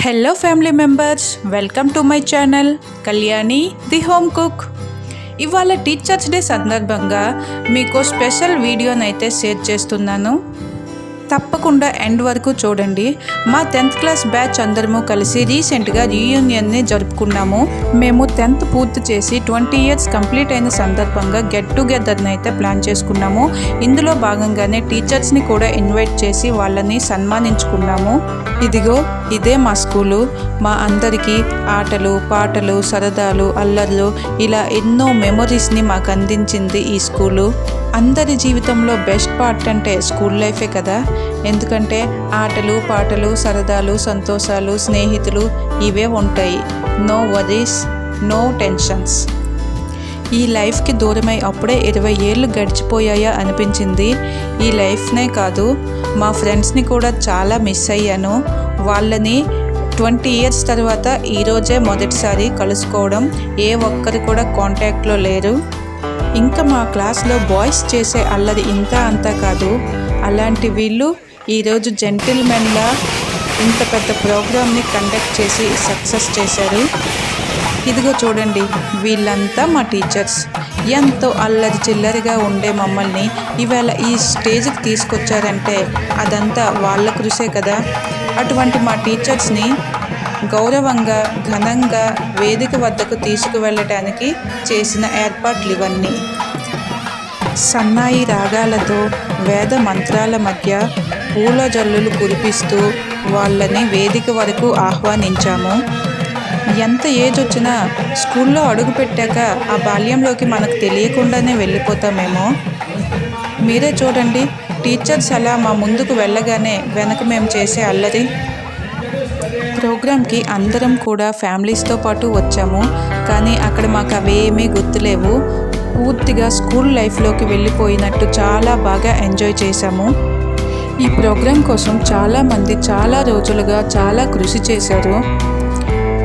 Hello family members, welcome to my channel Kalyani the home cook. ఇవాళ teachers day సందర్భంగా మీకు special వీడియోనైతే share చేస్తున్నాను. తప్పకుండా ఎండ్ వరకు చూడండి. మా 10th క్లాస్ బ్యాచ్ అందరము కలిసి రీసెంట్గా రీయూనియన్ని జరుపుకున్నాము. మేము 10th పూర్తి చేసి 20 ఇయర్స్ కంప్లీట్ అయిన సందర్భంగా గెట్ టుగెదర్ని అయితే ప్లాన్ చేసుకున్నాము. ఇందులో భాగంగానే టీచర్స్ని కూడా ఇన్వైట్ చేసి వాళ్ళని సన్మానించుకున్నాము. ఇదిగో ఇదే మా స్కూలు. మా అందరికీ ఆటలు, పాటలు, సరదాలు, అల్లర్లు ఇలా ఎన్నో మెమొరీస్ని మాకు అందించింది ఈ స్కూలు. అందరి జీవితంలో బెస్ట్ పార్ట్ అంటే స్కూల్ లైఫే కదా. ఎందుకంటే ఆటలు, పాటలు, సరదాలు, సంతోషాలు, స్నేహితులు ఇవే ఉంటాయి. No worries, no tensions. ఈ లైఫ్కి దూరమై అప్పుడే 20 ఏళ్ళు గడిచిపోయాయా అనిపించింది. ఈ లైఫ్నే కాదు, మా ఫ్రెండ్స్ని కూడా చాలా మిస్ అయ్యాను. వాళ్ళని 20 ఇయర్స్ తర్వాత ఈరోజే మొదటిసారి కలుసుకోవడం. ఏ ఒక్కరు కూడా కాంటాక్ట్లో లేరు. ఇంకా మా క్లాస్లో బాయ్స్ చేసే అల్లరి ఇంత అంతా కాదు. అలాంటి వీళ్ళు ఈరోజు జెంటిల్మెన్లా ఇంత పెద్ద ప్రోగ్రామ్ని కండక్ట్ చేసి సక్సెస్ చేశారు. ఇదిగో చూడండి, వీళ్ళంతా మా టీచర్స్. ఎంతో అల్లరి చిల్లరిగా ఉండే మమ్మల్ని ఇవాళ ఈ స్టేజ్కి తీసుకొచ్చారంటే అదంతా వాళ్ళ కృషే కదా. అటువంటి మా టీచర్స్ని గౌరవంగా, ఘనంగా వేదిక వద్దకు తీసుకువెళ్ళటానికి చేసిన ఏర్పాట్లు ఇవన్నీ. సన్నాయి రాగాలతో, వేద మంత్రాల మధ్య పూల జల్లులు కురిపిస్తూ వాళ్ళని వేదిక వరకు ఆహ్వానించాము. ఎంత ఏజ్ వచ్చినా స్కూల్లో అడుగుపెట్టాక ఆ బాల్యంలోకి మనకు తెలియకుండానే వెళ్ళిపోతామేమో. మీరే చూడండి, టీచర్స్ అలా మా ముందుకు వెళ్ళగానే వెనక మేము చేసే అల్లరి. ప్రోగ్రామ్కి అందరం కూడా ఫ్యామిలీస్తో పాటు వచ్చాము. కానీ అక్కడ మాకు అవేమీ గుర్తులేవు. పూర్తిగా స్కూల్ లైఫ్లోకి వెళ్ళిపోయినట్టు చాలా బాగా ఎంజాయ్ చేశాము. ఈ ప్రోగ్రాం కోసం చాలామంది చాలా రోజులుగా చాలా కృషి చేశారు.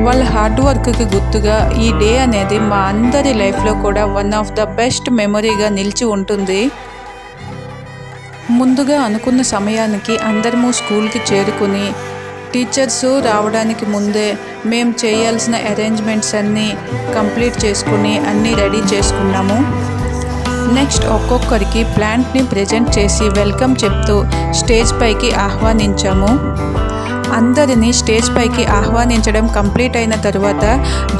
వాళ్ళ హార్డ్ వర్క్కి గుర్తుగా ఈ డే అనేది మా అందరి లైఫ్లో కూడా వన్ ఆఫ్ ద బెస్ట్ మెమొరీగా నిలిచి ఉంటుంది. ముందుగా అనుకున్న సమయానికి అందరము స్కూల్కి చేరుకుని టీచర్స్ రావడానికి ముందే మేము చేయాల్సిన అరేంజ్మెంట్స్ అన్నీ కంప్లీట్ చేసుకుని అన్నీ రెడీ చేసుకున్నాము. నెక్స్ట్ ఒక్కొక్కరికి ప్లాంట్ని ప్రజెంట్ చేసి వెల్కమ్ చెప్తూ స్టేజ్ పైకి ఆహ్వానించాము. అందరినీ స్టేజ్ పైకి ఆహ్వానించడం కంప్లీట్ అయిన తర్వాత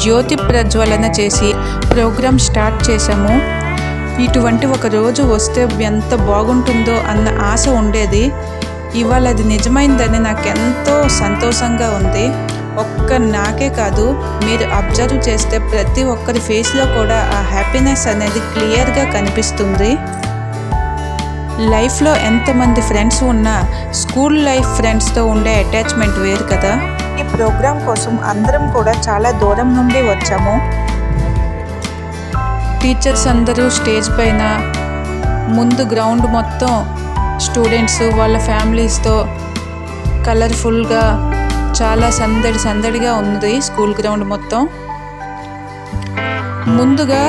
జ్యోతి ప్రజ్వలన చేసి ప్రోగ్రామ్ స్టార్ట్ చేశాము. ఇటువంటి ఒక రోజు వస్తే ఎంత బాగుంటుందో అన్న ఆశ ఉండేది. ఇవాళ అది నిజమైందని నాకెంతో సంతోషంగా ఉంది. నాకే కాదు, మీరు అబ్జర్వ్ చేస్తే ప్రతి ఒక్కరి ఫేస్లో కూడా ఆ హ్యాపీనెస్ అనేది క్లియర్గా కనిపిస్తుంది. లైఫ్లో ఎంతమంది ఫ్రెండ్స్ ఉన్నా స్కూల్ లైఫ్ ఫ్రెండ్స్తో ఉండే అటాచ్మెంట్ వేరు కదా. ఈ ప్రోగ్రాం కోసం అందరం కూడా చాలా దూరం నుండి వచ్చాము. టీచర్స్ అందరూ స్టేజ్ పైన, ముందు గ్రౌండ్ మొత్తం స్టూడెంట్స్ వాళ్ళ ఫ్యామిలీస్తో కలర్ఫుల్గా చాలా సందడిగా ఉంది స్కూల్ గ్రౌండ్ మొత్తం. ముందుగా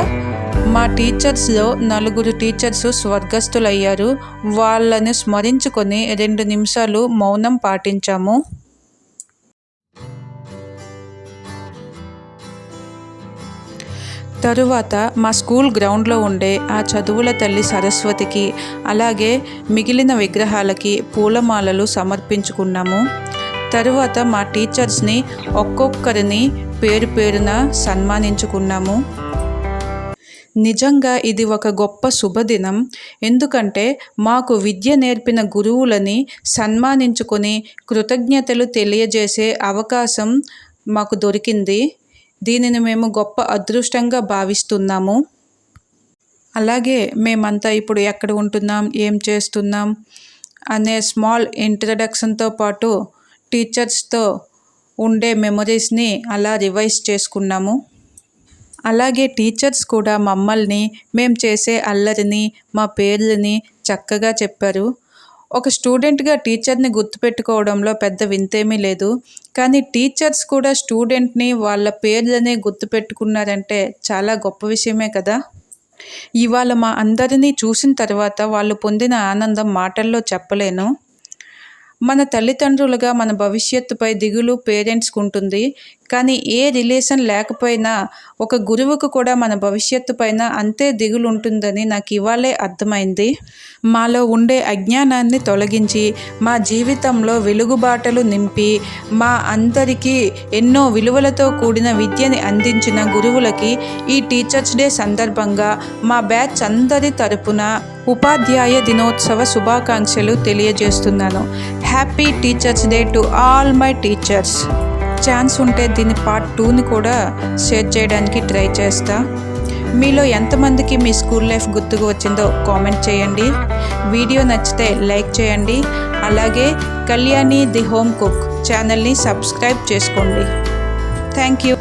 మా టీచర్స్లో 4 టీచర్స్ స్వర్గస్థులయ్యారు. వాళ్ళని స్మరించుకొని 2 నిమిషాలు మౌనం పాటించాము. తరువాత మా స్కూల్ గ్రౌండ్లో ఉండే ఆ చదువుల తల్లి సరస్వతికి, అలాగే మిగిలిన విగ్రహాలకి పూలమాలలు సమర్పించుకున్నాము. తరువాత మా టీచర్స్ని ఒక్కొక్కరిని పేరు పేరున సన్మానించుకున్నాము. నిజంగా ఇది ఒక గొప్ప శుభదినం. ఎందుకంటే మాకు విద్య నేర్పిన గురువులని సన్మానించుకొని కృతజ్ఞతలు తెలియజేసే అవకాశం మాకు దొరికింది. దీనిని మేము గొప్ప అదృష్టంగా భావిస్తున్నాము. అలాగే మేమంతా ఇప్పుడు ఎక్కడ ఉంటున్నాం, ఏం చేస్తున్నాం అనే స్మాల్ ఇంట్రడక్షన్తో పాటు టీచర్స్తో ఉండే మెమొరీస్ని అలా రివైజ్ చేసుకున్నాము. అలాగే టీచర్స్ కూడా మమ్మల్ని, మేము చేసే అల్లరిని, మా పేర్లని చక్కగా చెప్పారు. ఒక స్టూడెంట్గా టీచర్ని గుర్తుపెట్టుకోవడంలో పెద్ద వింతేమీ లేదు. కానీ టీచర్స్ కూడా స్టూడెంట్ని వాళ్ళ పేర్లని గుర్తుపెట్టుకున్నారంటే చాలా గొప్ప విషయమే కదా. ఇవాళ మా అందరినీ చూసిన తర్వాత వాళ్ళు పొందిన ఆనందం మాటల్లో చెప్పలేను. మన తల్లిదండ్రులుగా మన భవిష్యత్తుపై దిగులు పేరెంట్స్కి ఉంటుంది. కానీ ఏ రిలేషన్ లేకపోయినా ఒక గురువుకు కూడా మన భవిష్యత్తు పైన అంతే దిగులు ఉంటుందని నాకు ఇవాళే అర్థమైంది. మాలో ఉండే అజ్ఞానాన్ని తొలగించి మా జీవితంలో వెలుగుబాటలు నింపి మా అందరికీ ఎన్నో విలువలతో కూడిన విద్యని అందించిన గురువులకి ఈ టీచర్స్ డే సందర్భంగా మా బ్యాచ్ అందరి తరపున ఉపాధ్యాయ దినోత్సవ శుభాకాంక్షలు తెలియజేస్తున్నాను. Happy teachers day to all my teachers. Chance ఉంటే దీని పార్ట్ 2ని కూడా షేర్ చేయడానికి ట్రై చేస్తా. మీలో ఎంతమందికి మీ స్కూల్ లైఫ్ గుర్తుకు వచ్చిందో కామెంట్ చేయండి. వీడియో నచ్చితే లైక్ చేయండి. అలాగే కళ్యాణి ది హోమ్ కుక్ ఛానల్ని సబ్స్క్రైబ్ చేసుకోండి. Thank you.